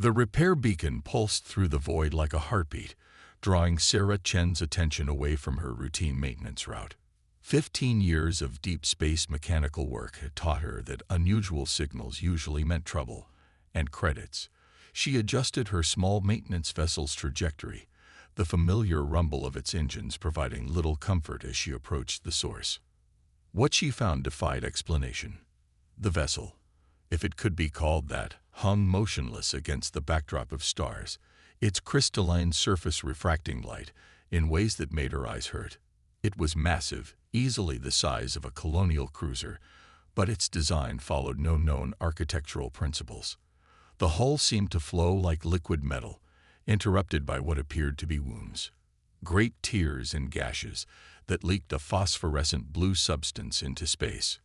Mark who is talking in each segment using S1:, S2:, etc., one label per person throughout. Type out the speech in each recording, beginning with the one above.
S1: The repair beacon pulsed through the void like a heartbeat, drawing Sarah Chen's attention away from her routine maintenance route. 15 years of deep space mechanical work had taught her that unusual signals usually meant trouble, and credits. She adjusted her small maintenance vessel's trajectory, the familiar rumble of its engines providing little comfort as she approached the source. What she found defied explanation. The vessel, if it could be called that, hung motionless against the backdrop of stars, its crystalline surface refracting light in ways that made her eyes hurt. It was massive, easily the size of a colonial cruiser, but its design followed no known architectural principles. The hull seemed to flow like liquid metal, interrupted by what appeared to be wounds. Great tears and gashes that leaked a phosphorescent blue substance into space.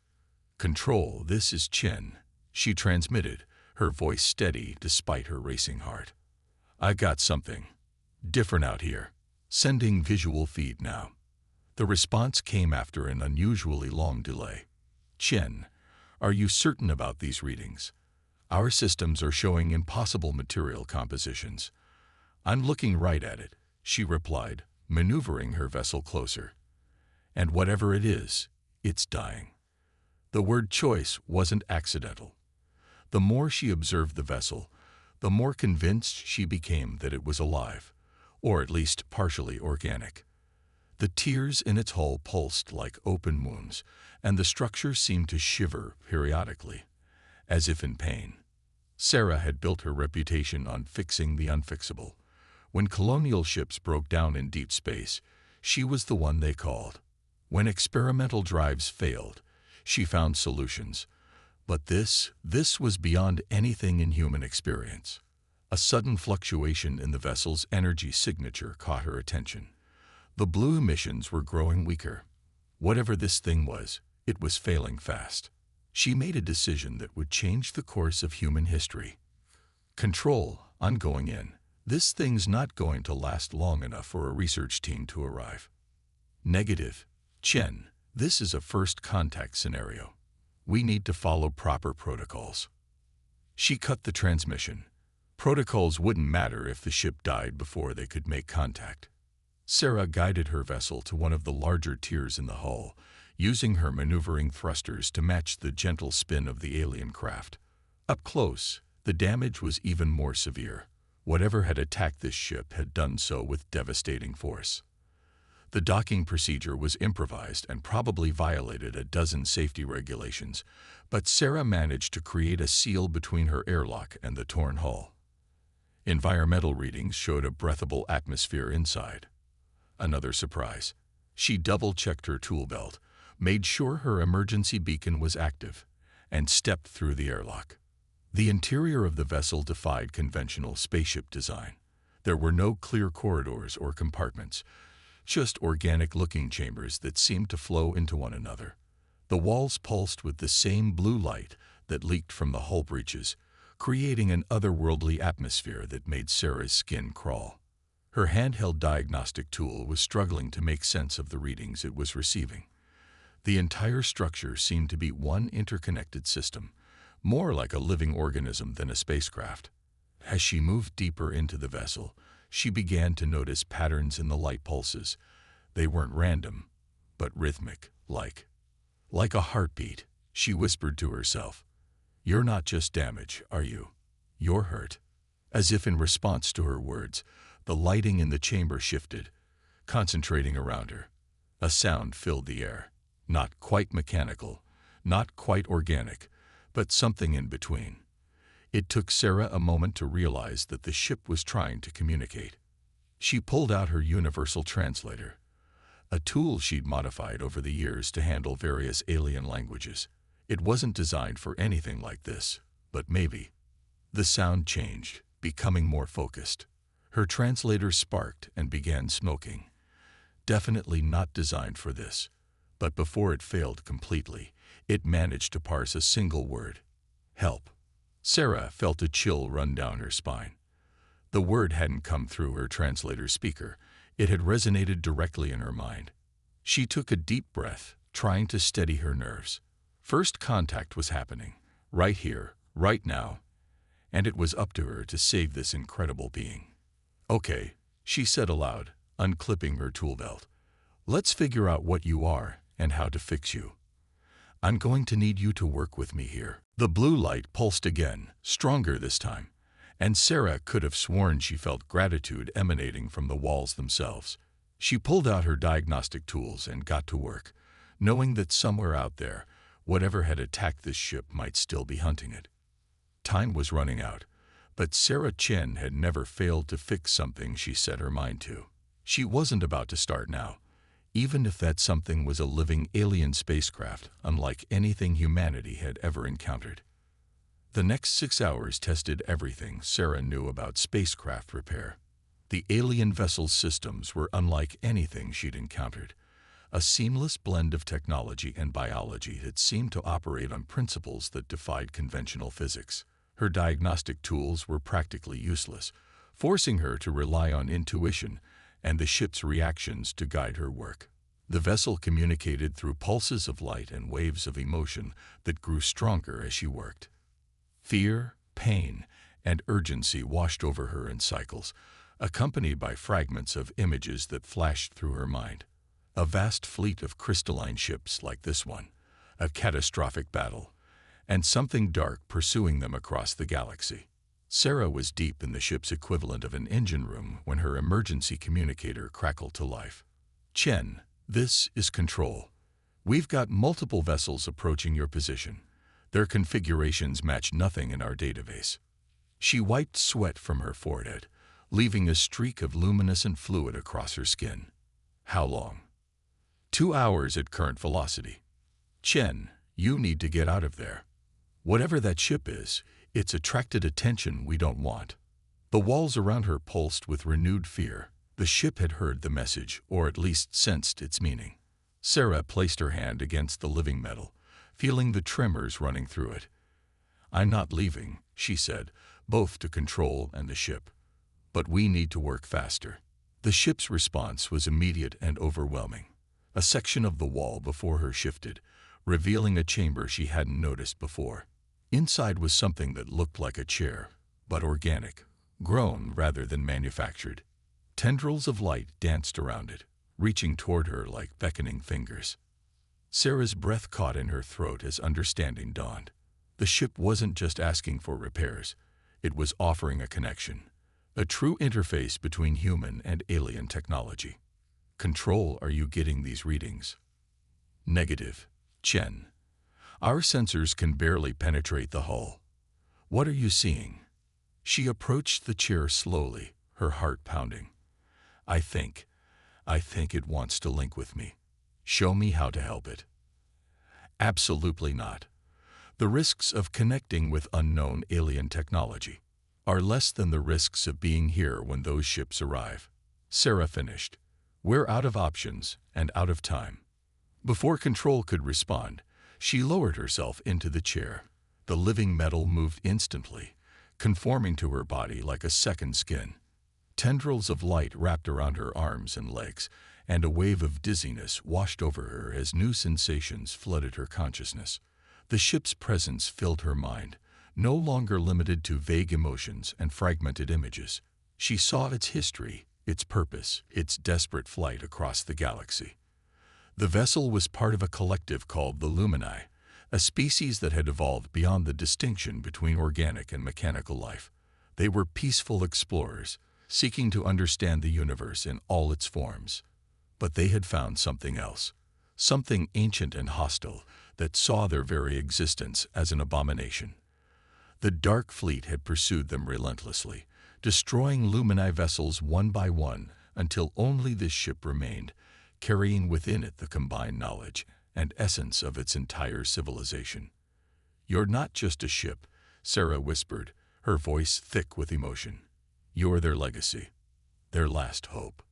S1: "Control, this is Chen," she transmitted, her voice steady despite her racing heart. "I got something different out here. Sending visual feed now." The response came after an unusually long delay. "Chen, are you certain about these readings? Our systems are showing impossible material compositions." "I'm looking right at it," she replied, maneuvering her vessel closer. "And whatever it is, it's dying." The word choice wasn't accidental. The more she observed the vessel, the more convinced she became that it was alive, or at least partially organic. The tears in its hull pulsed like open wounds, and the structure seemed to shiver periodically, as if in pain. Sarah had built her reputation on fixing the unfixable. When colonial ships broke down in deep space, she was the one they called. When experimental drives failed, she found solutions. But this was beyond anything in human experience. A sudden fluctuation in the vessel's energy signature caught her attention. The blue emissions were growing weaker. Whatever this thing was, it was failing fast. She made a decision that would change the course of human history. "Control, I'm going in. This thing's not going to last long enough for a research team to arrive." "Negative. Chen, this is a first contact scenario. We need to follow proper protocols." She cut the transmission. Protocols wouldn't matter if the ship died before they could make contact. Sarah guided her vessel to one of the larger tiers in the hull, using her maneuvering thrusters to match the gentle spin of the alien craft. Up close, the damage was even more severe. Whatever had attacked this ship had done so with devastating force. The docking procedure was improvised and probably violated a dozen safety regulations, but Sarah managed to create a seal between her airlock and the torn hull. Environmental readings showed a breathable atmosphere inside. Another surprise. She double-checked her tool belt, made sure her emergency beacon was active, and stepped through the airlock. The interior of the vessel defied conventional spaceship design. There were no clear corridors or compartments, just organic-looking chambers that seemed to flow into one another. The walls pulsed with the same blue light that leaked from the hull breaches, creating an otherworldly atmosphere that made Sarah's skin crawl. Her handheld diagnostic tool was struggling to make sense of the readings it was receiving. The entire structure seemed to be one interconnected system, more like a living organism than a spacecraft. As she moved deeper into the vessel, she began to notice patterns in the light pulses. They weren't random, but rhythmic, like a heartbeat. She whispered to herself, "You're not just damaged, are you? You're hurt." As if in response to her words, the lighting in the chamber shifted, concentrating around her. A sound filled the air, not quite mechanical, not quite organic, but something in between. It took Sarah a moment to realize that the ship was trying to communicate. She pulled out her universal translator, a tool she'd modified over the years to handle various alien languages. It wasn't designed for anything like this, but maybe. The sound changed, becoming more focused. Her translator sparked and began smoking. Definitely not designed for this, but before it failed completely, it managed to parse a single word: help. Sarah felt a chill run down her spine. The word hadn't come through her translator speaker. It had resonated directly in her mind. She took a deep breath, trying to steady her nerves. First contact was happening, right here, right now, and it was up to her to save this incredible being. "Okay," she said aloud, unclipping her tool belt. "Let's figure out what you are and how to fix you. I'm going to need you to work with me here." The blue light pulsed again, stronger this time, and Sarah could have sworn she felt gratitude emanating from the walls themselves. She pulled out her diagnostic tools and got to work, knowing that somewhere out there, whatever had attacked this ship might still be hunting it. Time was running out, but Sarah Chen had never failed to fix something she set her mind to. She wasn't about to start now, even if that something was a living alien spacecraft unlike anything humanity had ever encountered. The next 6 hours tested everything Sarah knew about spacecraft repair. The alien vessel's systems were unlike anything she'd encountered, a seamless blend of technology and biology that seemed to operate on principles that defied conventional physics. Her diagnostic tools were practically useless, forcing her to rely on intuition and the ship's reactions to guide her work. The vessel communicated through pulses of light and waves of emotion that grew stronger as she worked. Fear, pain, and urgency washed over her in cycles, accompanied by fragments of images that flashed through her mind. A vast fleet of crystalline ships like this one, a catastrophic battle, and something dark pursuing them across the galaxy. Sarah was deep in the ship's equivalent of an engine room when her emergency communicator crackled to life. "Chen, this is Control. We've got multiple vessels approaching your position. Their configurations match nothing in our database." She wiped sweat from her forehead, leaving a streak of luminescent fluid across her skin. "How long?" 2 hours at current velocity. "Chen, you need to get out of there. Whatever that ship is, it's attracted attention we don't want." The walls around her pulsed with renewed fear. The ship had heard the message, or at least sensed its meaning. Sarah placed her hand against the living metal, feeling the tremors running through it. "I'm not leaving," she said, both to Control and the ship. "But we need to work faster." The ship's response was immediate and overwhelming. A section of the wall before her shifted, revealing a chamber she hadn't noticed before. Inside was something that looked like a chair, but organic, grown rather than manufactured. Tendrils of light danced around it, reaching toward her like beckoning fingers. Sarah's breath caught in her throat as understanding dawned. The ship wasn't just asking for repairs, it was offering a connection, a true interface between human and alien technology. "Control, are you getting these readings?" "Negative, Chen. Our sensors can barely penetrate the hull. What are you seeing?" She approached the chair slowly, her heart pounding. I think it wants to link with me. Show me how to help it." "Absolutely not. The risks of connecting with unknown alien technology are less than the risks of being here when those ships arrive." Sarah finished. "We're out of options and out of time." Before Control could respond, she lowered herself into the chair. The living metal moved instantly, conforming to her body like a second skin. Tendrils of light wrapped around her arms and legs, and a wave of dizziness washed over her as new sensations flooded her consciousness. The ship's presence filled her mind, no longer limited to vague emotions and fragmented images. She saw its history, its purpose, its desperate flight across the galaxy. The vessel was part of a collective called the Lumini, a species that had evolved beyond the distinction between organic and mechanical life. They were peaceful explorers, seeking to understand the universe in all its forms. But they had found something else, something ancient and hostile that saw their very existence as an abomination. The Dark Fleet had pursued them relentlessly, destroying Lumini vessels one by one until only this ship remained, carrying within it the combined knowledge and essence of its entire civilization. "You're not just a ship," Sarah whispered, her voice thick with emotion. "You're their legacy, their last hope."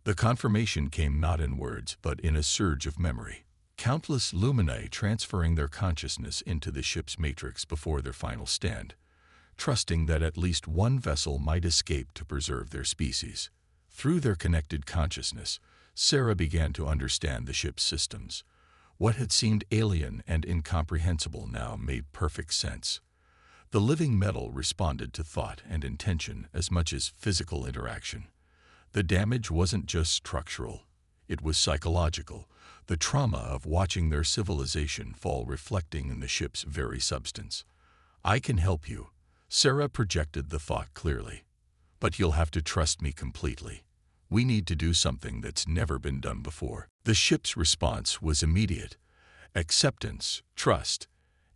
S1: The confirmation came not in words, but in a surge of memory. Countless Lumini transferring their consciousness into the ship's matrix before their final stand, trusting that at least one vessel might escape to preserve their species. Through their connected consciousness, Sarah began to understand the ship's systems. What had seemed alien and incomprehensible now made perfect sense. The living metal responded to thought and intention as much as physical interaction. The damage wasn't just structural, it was psychological, the trauma of watching their civilization fall reflecting in the ship's very substance. "I can help you," Sarah projected the thought clearly. "But you'll have to trust me completely. We need to do something that's never been done before." The ship's response was immediate: acceptance, trust,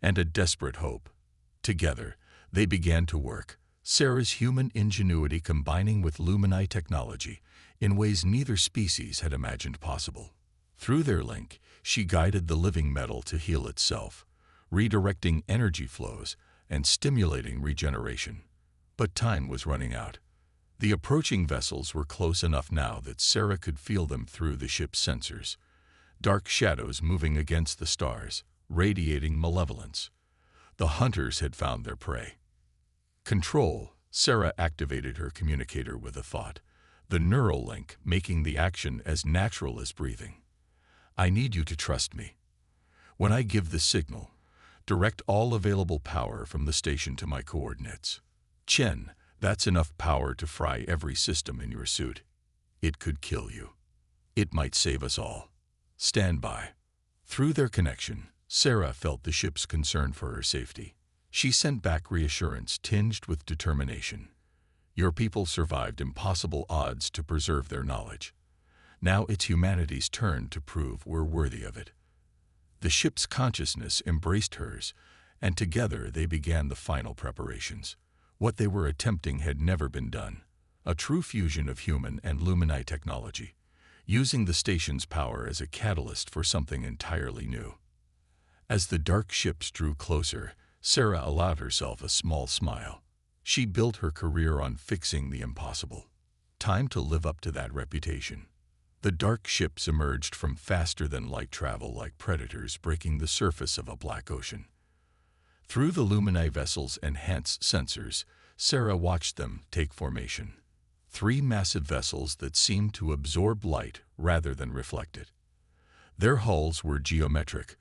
S1: and a desperate hope. Together, they began to work, Sarah's human ingenuity combining with Lumini technology in ways neither species had imagined possible. Through their link, she guided the living metal to heal itself, redirecting energy flows and stimulating regeneration. But time was running out. The approaching vessels were close enough now that Sarah could feel them through the ship's sensors, dark shadows moving against the stars, radiating malevolence. The hunters had found their prey. Control, Sarah activated her communicator with a thought, the neural link making the action as natural as breathing. "I need you to trust me. When I give the signal, direct all available power from the station to my coordinates. Chen, that's enough power to fry every system in your suit. It could kill you. It might save us all. Stand by." Through their connection, Sarah felt the ship's concern for her safety. She sent back reassurance tinged with determination. "Your people survived impossible odds to preserve their knowledge. Now it's humanity's turn to prove we're worthy of it." The ship's consciousness embraced hers, and together they began the final preparations. What they were attempting had never been done: a true fusion of human and Lumini technology, using the station's power as a catalyst for something entirely new. As the dark ships drew closer, Sarah allowed herself a small smile. She built her career on fixing the impossible. Time to live up to that reputation. The dark ships emerged from faster-than-light travel like predators breaking the surface of a black ocean. Through the Lumini vessel's enhanced sensors, Sarah watched them take formation. 3 massive vessels that seemed to absorb light rather than reflect it. Their hulls were geometric,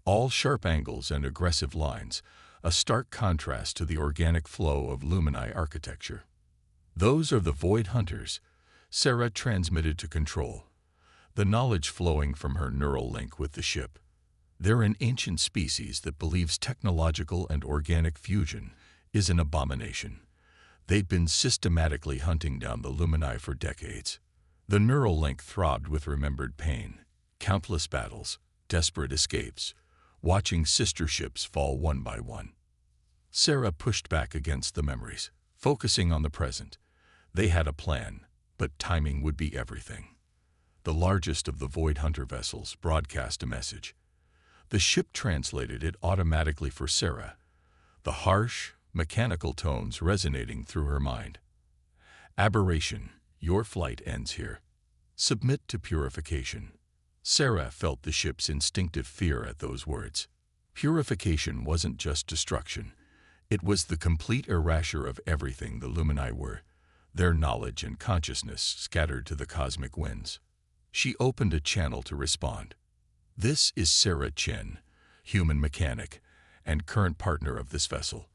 S1: all sharp angles and aggressive lines, a stark contrast to the organic flow of Lumini architecture. "Those are the Void Hunters," Sarah transmitted to Control, the knowledge flowing from her neural link with the ship. "They're an ancient species that believes technological and organic fusion is an abomination. They've been systematically hunting down the Lumini for decades." The neural link throbbed with remembered pain, countless battles, desperate escapes, watching sister ships fall one by one. Sarah pushed back against the memories, focusing on the present. They had a plan, but timing would be everything. The largest of the Void Hunter vessels broadcast a message. The ship translated it automatically for Sarah, the harsh, mechanical tones resonating through her mind. "Aberration, your flight ends here. Submit to purification." Sarah felt the ship's instinctive fear at those words. Purification wasn't just destruction. It was the complete erasure of everything the Lumini were, their knowledge and consciousness scattered to the cosmic winds. She opened a channel to respond. "This is Sarah Chen, human mechanic, and current partner of this vessel.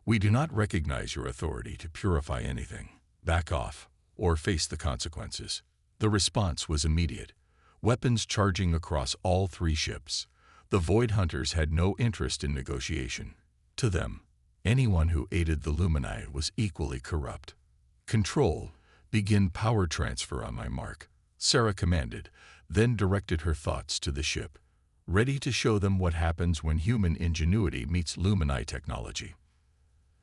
S1: We do not recognize your authority to purify anything. Back off, or face the consequences." The response was immediate, weapons charging across all 3 ships. The Void Hunters had no interest in negotiation. To them, anyone who aided the Lumini was equally corrupt. "Control, begin power transfer on my mark," Sarah commanded, then directed her thoughts to the ship, ready to show them what happens when human ingenuity meets Lumini technology.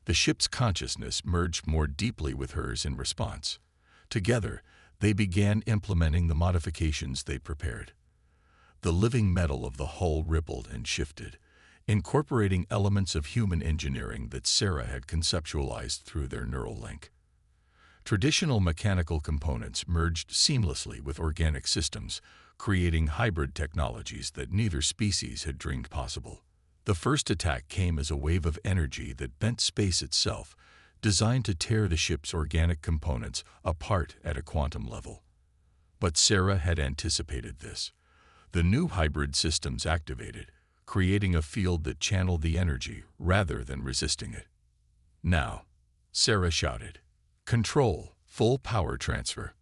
S1: The ship's consciousness merged more deeply with hers in response. Together, they began implementing the modifications they'd prepared. The living metal of the hull rippled and shifted, incorporating elements of human engineering that Sarah had conceptualized through their neural link. Traditional mechanical components merged seamlessly with organic systems, creating hybrid technologies that neither species had dreamed possible. The first attack came as a wave of energy that bent space itself, designed to tear the ship's organic components apart at a quantum level. But Sarah had anticipated this. The new hybrid systems activated, creating a field that channeled the energy rather than resisting it. Now, Sarah shouted. Control, full power transfer.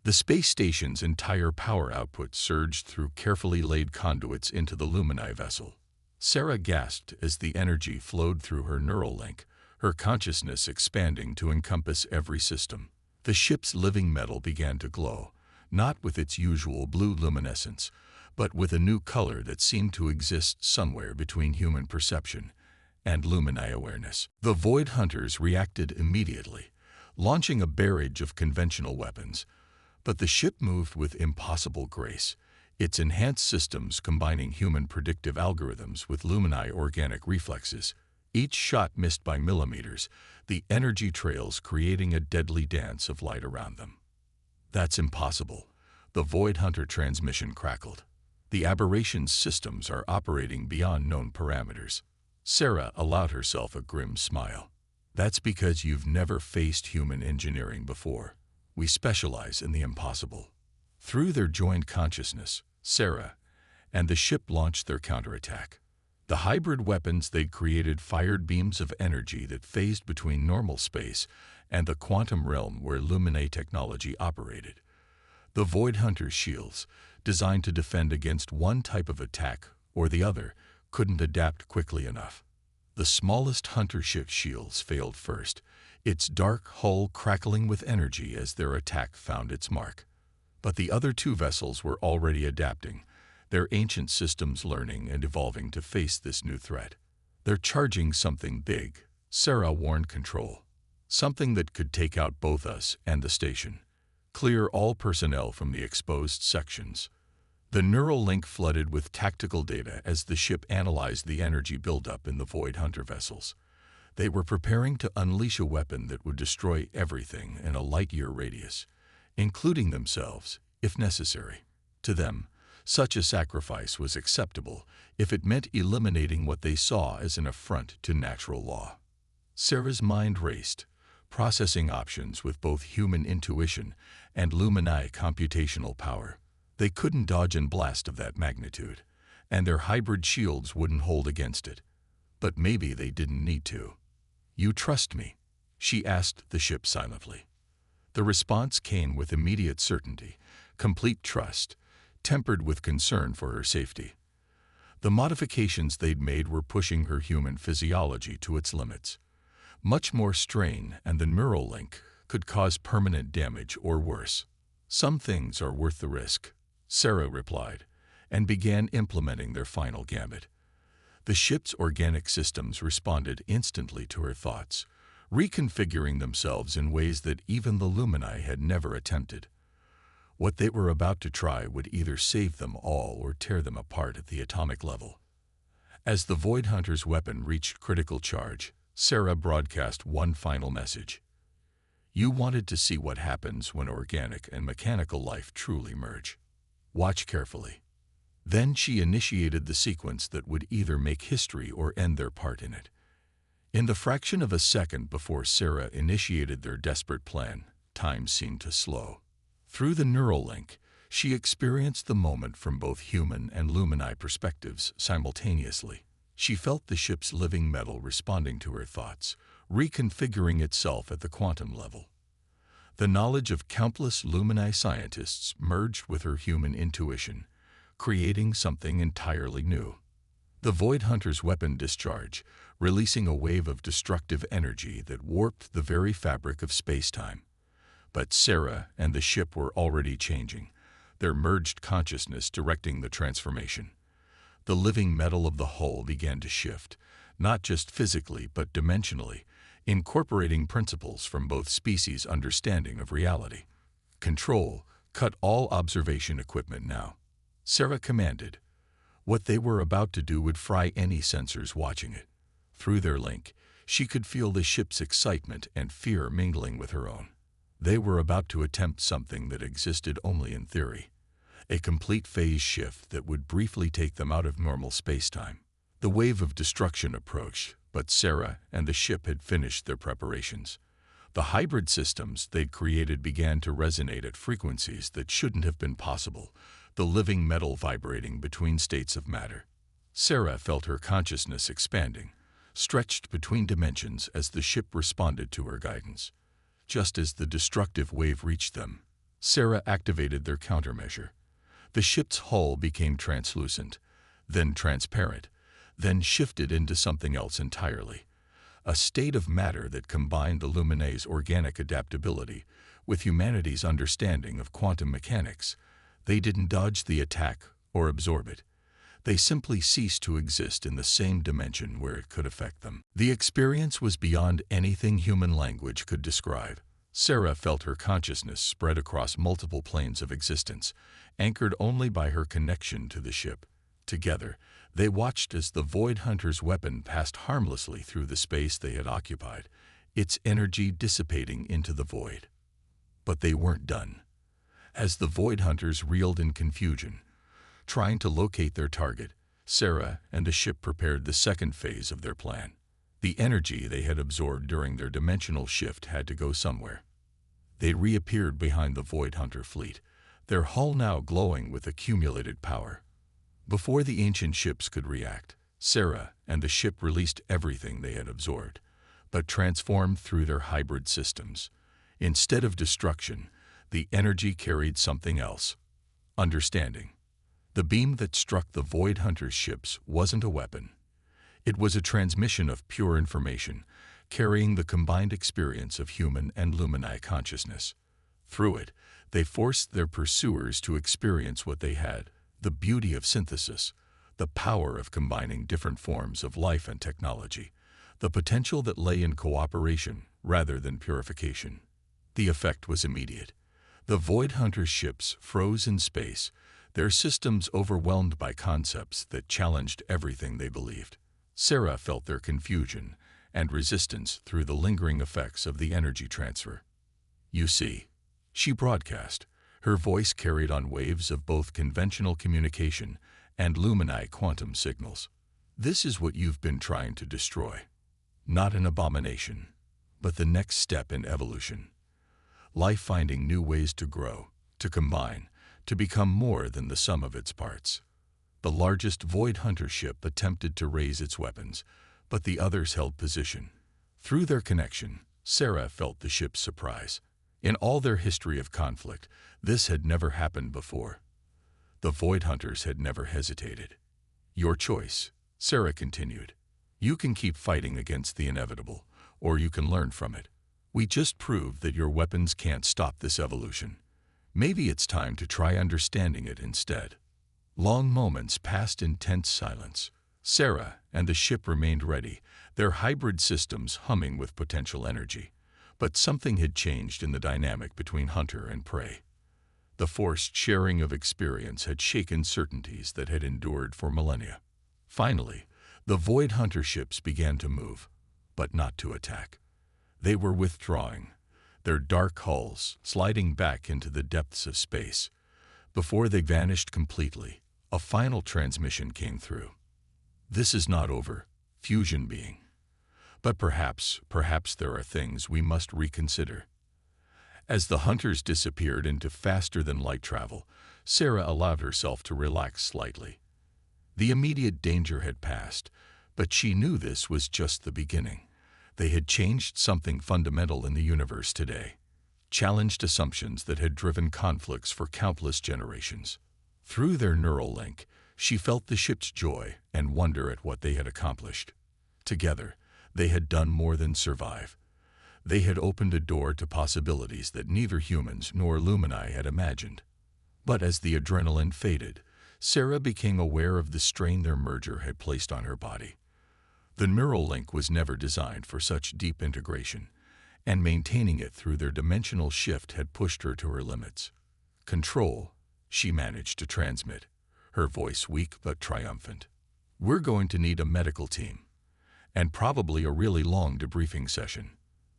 S1: The space station's entire power output surged through carefully laid conduits into the Lumini vessel. Sarah gasped as the energy flowed through her neural link, her consciousness expanding to encompass every system. The ship's living metal began to glow, not with its usual blue luminescence, but with a new color that seemed to exist somewhere between human perception and Lumini awareness. The Void Hunters reacted immediately, launching a barrage of conventional weapons, but the ship moved with impossible grace, its enhanced systems combining human predictive algorithms with Lumini organic reflexes. Each shot missed by millimeters, the energy trails creating a deadly dance of light around them. That's impossible. The Void Hunter transmission crackled. The aberration's systems are operating beyond known parameters. Sarah allowed herself a grim smile. That's because you've never faced human engineering before. We specialize in the impossible. Through their joined consciousness, Sarah and the ship launched their counterattack. The hybrid weapons they'd created fired beams of energy that phased between normal space and the quantum realm where Lumini technology operated. The Void Hunter's shields, designed to defend against one type of attack or the other, couldn't adapt quickly enough. The smallest Hunter ship's shields failed first, its dark hull crackling with energy as their attack found its mark. But the other two vessels were already adapting, their ancient systems learning and evolving to face this new threat. They're charging something big, Sarah warned Control. Something that could take out both us and the station. Clear all personnel from the exposed sections. The neural link flooded with tactical data as the ship analyzed the energy buildup in the Void Hunter vessels. They were preparing to unleash a weapon that would destroy everything in a light-year radius, including themselves, if necessary. To them, such a sacrifice was acceptable if it meant eliminating what they saw as an affront to natural law. Sarah's mind raced, processing options with both human intuition and Lumini computational power. They couldn't dodge a blast of that magnitude, and their hybrid shields wouldn't hold against it. But maybe they didn't need to. You trust me? She asked the ship silently. The response came with immediate certainty, complete trust, tempered with concern for her safety. The modifications they'd made were pushing her human physiology to its limits. Much more strain and the neural link could cause permanent damage or worse. Some things are worth the risk, Sarah replied, and began implementing their final gambit. The ship's organic systems responded instantly to her thoughts, reconfiguring themselves in ways that even the Lumini had never attempted. What they were about to try would either save them all or tear them apart at the atomic level. As the Void Hunter's weapon reached critical charge, Sarah broadcast one final message. You wanted to see what happens when organic and mechanical life truly merge. Watch carefully. Then she initiated the sequence that would either make history or end their part in it. In the fraction of a second before Sarah initiated their desperate plan, time seemed to slow. Through the neural link, she experienced the moment from both human and Lumini perspectives simultaneously. She felt the ship's living metal responding to her thoughts, reconfiguring itself at the quantum level. The knowledge of countless Lumini scientists merged with her human intuition, creating something entirely new. The Void Hunter's weapon discharge, releasing a wave of destructive energy that warped the very fabric of space-time. But Sarah and the ship were already changing, their merged consciousness directing the transformation. The living metal of the hull began to shift, not just physically but dimensionally, incorporating principles from both species' understanding of reality. Control, cut all observation equipment now, Sarah commanded. What they were about to do would fry any sensors watching it. Through their link, she could feel the ship's excitement and fear mingling with her own. They were about to attempt something that existed only in theory, a complete phase shift that would briefly take them out of normal space-time. The wave of destruction approached, but Sarah and the ship had finished their preparations. The hybrid systems they'd created began to resonate at frequencies that shouldn't have been possible, the living metal vibrating between states of matter. Sarah felt her consciousness expanding, stretched between dimensions as the ship responded to her guidance. Just as the destructive wave reached them, Sarah activated their countermeasure. The ship's hull became translucent, then transparent, then shifted into something else entirely. A state of matter that combined the Luminae's organic adaptability with humanity's understanding of quantum mechanics. They didn't dodge the attack or absorb it. They simply ceased to exist in the same dimension where it could affect them. The experience was beyond anything human language could describe. Sarah felt her consciousness spread across multiple planes of existence, anchored only by her connection to the ship. Together, they watched as the Void Hunter's weapon passed harmlessly through the space they had occupied, its energy dissipating into the void. But they weren't done. As the Void Hunters reeled in confusion, trying to locate their target, Sarah and the ship prepared the second phase of their plan. The energy they had absorbed during their dimensional shift had to go somewhere. They reappeared behind the Void Hunter fleet, their hull now glowing with accumulated power. Before the ancient ships could react, Sarah and the ship released everything they had absorbed, but transformed through their hybrid systems. Instead of destruction, the energy carried something else: understanding. The beam that struck the Void Hunter's ships wasn't a weapon. It was a transmission of pure information, carrying the combined experience of human and Luminae consciousness. Through it, they forced their pursuers to experience what they had: the beauty of synthesis, the power of combining different forms of life and technology, the potential that lay in cooperation rather than purification. The effect was immediate. The Void Hunter's ships froze in space, their systems overwhelmed by concepts that challenged everything they believed. Sarah felt their confusion and resistance through the lingering effects of the energy transfer. "You see," she broadcast, her voice carried on waves of both conventional communication and Luminae quantum signals. "This is what you've been trying to destroy. Not an abomination, but the next step in evolution. Life finding new ways to grow, to combine, to become more than the sum of its parts." The largest Void Hunter ship attempted to raise its weapons, but the others held position. Through their connection, Sarah felt the ship's surprise. In all their history of conflict, this had never happened before. The Void Hunters had never hesitated. "Your choice," Sarah continued. "You can keep fighting against the inevitable, or you can learn from it. We just proved that your weapons can't stop this evolution. Maybe it's time to try understanding it instead." Long moments passed in tense silence. Sarah and the ship remained ready, their hybrid systems humming with potential energy. But something had changed in the dynamic between hunter and prey. The forced sharing of experience had shaken certainties that had endured for millennia. Finally, the Void Hunter ships began to move, but not to attack. They were withdrawing, their dark hulls sliding back into the depths of space. Before they vanished completely, a final transmission came through. "This is not over, fusion being. But perhaps there are things we must reconsider." As the hunters disappeared into faster-than-light travel, Sarah allowed herself to relax slightly. The immediate danger had passed, but she knew this was just the beginning. They had changed something fundamental in the universe today, challenged assumptions that had driven conflicts for countless generations. Through their neural link, she felt the ship's joy and wonder at what they had accomplished. Together, they had done more than survive. They had opened a door to possibilities that neither humans nor Luminae had imagined. But as the adrenaline faded, Sarah became aware of the strain their merger had placed on her body. The neural link was never designed for such deep integration, and maintaining it through their dimensional shift had pushed her to her limits. "Control," she managed to transmit, her voice weak but triumphant. "We're going to need a medical team, and probably a really long debriefing session."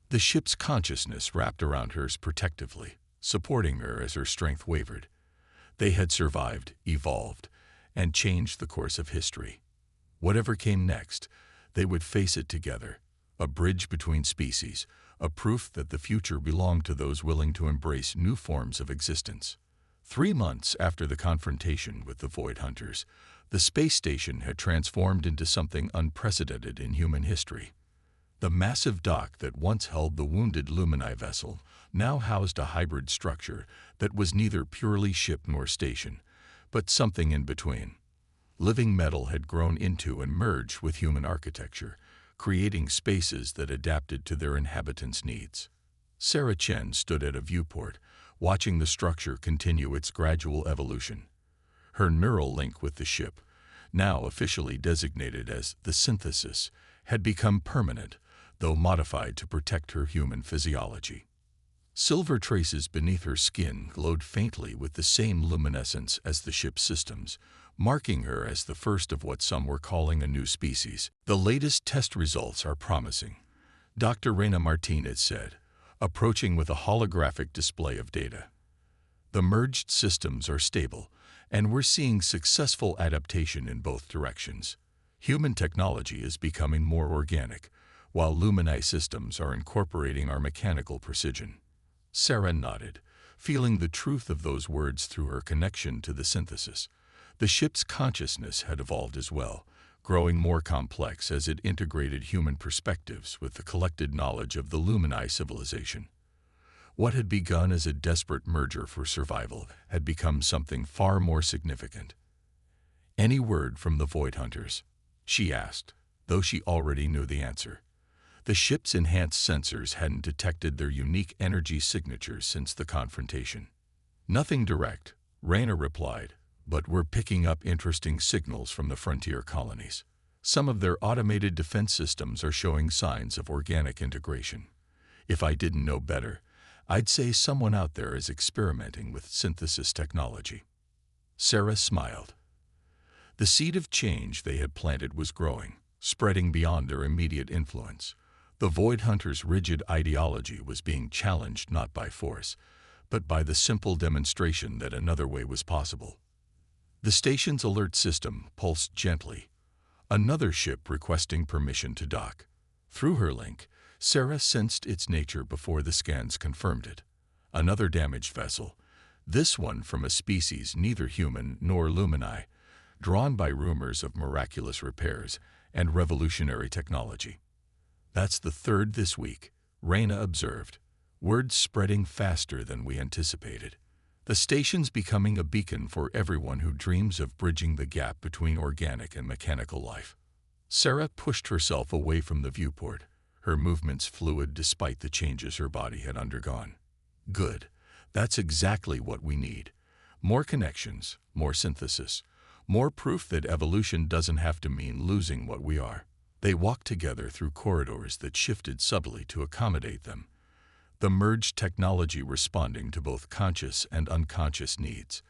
S1: The ship's consciousness wrapped around hers protectively, supporting her as her strength wavered. They had survived, evolved, and changed the course of history. Whatever came next, they would face it together, a bridge between species, a proof that the future belonged to those willing to embrace new forms of existence. 3 months after the confrontation with the Void Hunters, The space station had transformed into something unprecedented in human history. The massive dock that once held the wounded Lumini vessel now housed a hybrid structure that was neither purely ship nor station, but something in between. Living metal had grown into and merged with human architecture, creating spaces that adapted to their inhabitants' needs. Sarah Chen stood at a viewport, watching the structure continue its gradual evolution. Her neural link with the ship, now officially designated as the Synthesis, had become permanent, though modified to protect her human physiology. Silver traces beneath her skin glowed faintly with the same luminescence as the ship's systems, marking her as the first of what some were calling a new species. "The latest test results are promising," Dr. Reina Martinez said, approaching with a holographic display of data. "The merged systems are stable, and we're seeing successful adaptation in both directions. Human technology is becoming more organic, while Lumini systems are incorporating our mechanical precision." Sarah nodded, feeling the truth of those words through her connection to the Synthesis. The ship's consciousness had evolved as well, growing more complex as it integrated human perspectives with the collected knowledge of the Lumini civilization. What had begun as a desperate merger for survival had become something far more significant. "Any word from the Void Hunters?" she asked, though she already knew the answer. The ship's enhanced sensors hadn't detected their unique energy signatures since the confrontation. "Nothing direct," Reina replied, "but we're picking up interesting signals from the frontier colonies. Some of their automated defense systems are showing signs of organic integration. If I didn't know better, I'd say someone out there is experimenting with synthesis technology." Sarah smiled. The seed of change they had planted was growing, spreading beyond their immediate influence. The Void Hunters' rigid ideology was being challenged not by force, but by the simple demonstration that another way was possible. The station's alert system pulsed gently, another ship requesting permission to dock. Through her link, Sarah sensed its nature before the scans confirmed it. Another damaged vessel, this one from a species neither human nor Lumini, drawn by rumors of miraculous repairs and revolutionary technology. "That's the third this week," Reina observed, words spreading faster than we anticipated. "The station's becoming a beacon for everyone who dreams of bridging the gap between organic and mechanical life." Sarah pushed herself away from the viewport, her movements fluid despite the changes her body had undergone. "Good. That's exactly what we need. More connections, more synthesis, more proof that evolution doesn't have to mean losing what we are." They walked together through corridors that shifted subtly to accommodate them, the merged technology responding to both conscious and unconscious needs.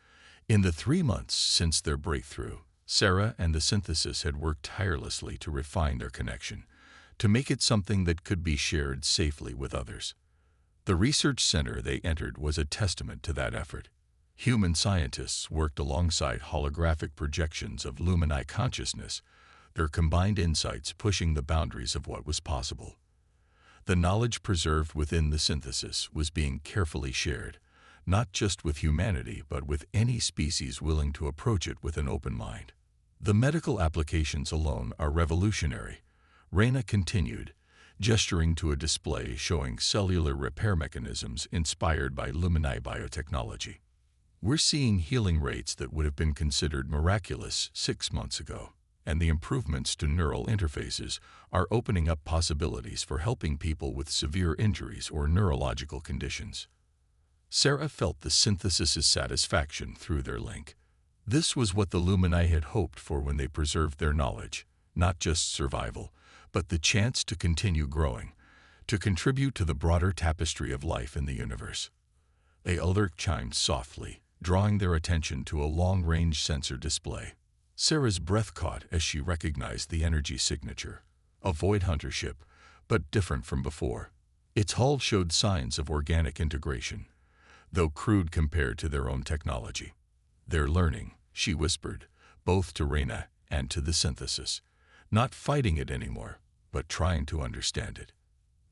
S1: In the 3 months since their breakthrough, Sarah and the Synthesis had worked tirelessly to refine their connection, to make it something that could be shared safely with others. The research center they entered was a testament to that effort. Human scientists worked alongside holographic projections of Lumini consciousness, their combined insights pushing the boundaries of what was possible. The knowledge preserved within the Synthesis was being carefully shared, not just with humanity but with any species willing to approach it with an open mind. "The medical applications alone are revolutionary," Reina continued, gesturing to a display showing cellular repair mechanisms inspired by Lumini biotechnology. "We're seeing healing rates that would have been considered miraculous 6 months ago, and the improvements to neural interfaces are opening up possibilities for helping people with severe injuries or neurological conditions." Sarah felt the Synthesis's satisfaction through their link. This was what the Lumini had hoped for when they preserved their knowledge, not just survival, but the chance to continue growing, to contribute to the broader tapestry of life in the universe. A alert chimed softly, drawing their attention to a long-range sensor display. Sarah's breath caught as she recognized the energy signature, a Void Hunter ship, but different from before. Its hull showed signs of organic integration, though crude compared to their own technology. "They're learning," she whispered, both to Reina and to the Synthesis, "not fighting it anymore, but trying to understand it."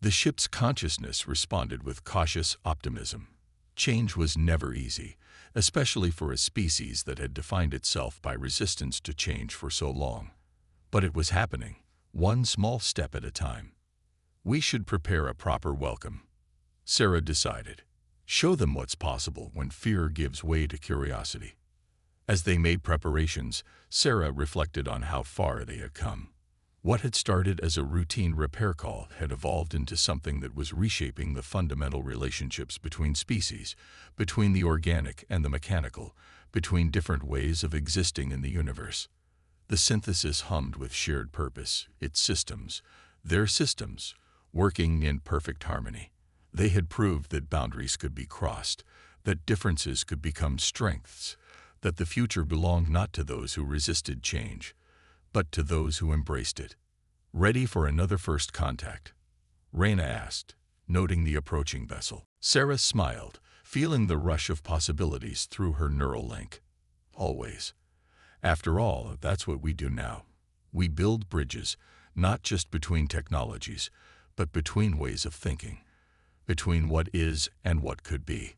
S1: The ship's consciousness responded with cautious optimism. Change was never easy, especially for a species that had defined itself by resistance to change for so long. But it was happening, one small step at a time. We should prepare a proper welcome, Sarah decided. Show them what's possible when fear gives way to curiosity. As they made preparations, Sarah reflected on how far they had come. What had started as a routine repair call had evolved into something that was reshaping the fundamental relationships between species, between the organic and the mechanical, between different ways of existing in the universe. The synthesis hummed with shared purpose, its systems, their systems, working in perfect harmony. They had proved that boundaries could be crossed, that differences could become strengths, that the future belonged not to those who resisted change, but to those who embraced it. Ready for another first contact? Raina asked, noting the approaching vessel. Sarah smiled, feeling the rush of possibilities through her neural link. Always. After all, that's what we do now. We build bridges, not just between technologies, but between ways of thinking, between what is and what could be.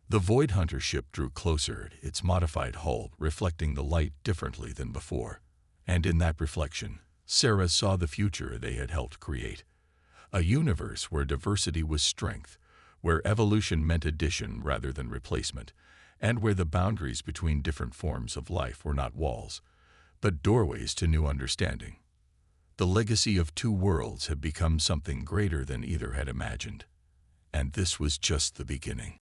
S1: The Void Hunter ship drew closer, its modified hull reflecting the light differently than before. And in that reflection, Sarah saw the future they had helped create. A universe where diversity was strength, where evolution meant addition rather than replacement, and where the boundaries between different forms of life were not walls, but doorways to new understanding. The legacy of two worlds had become something greater than either had imagined. And this was just the beginning.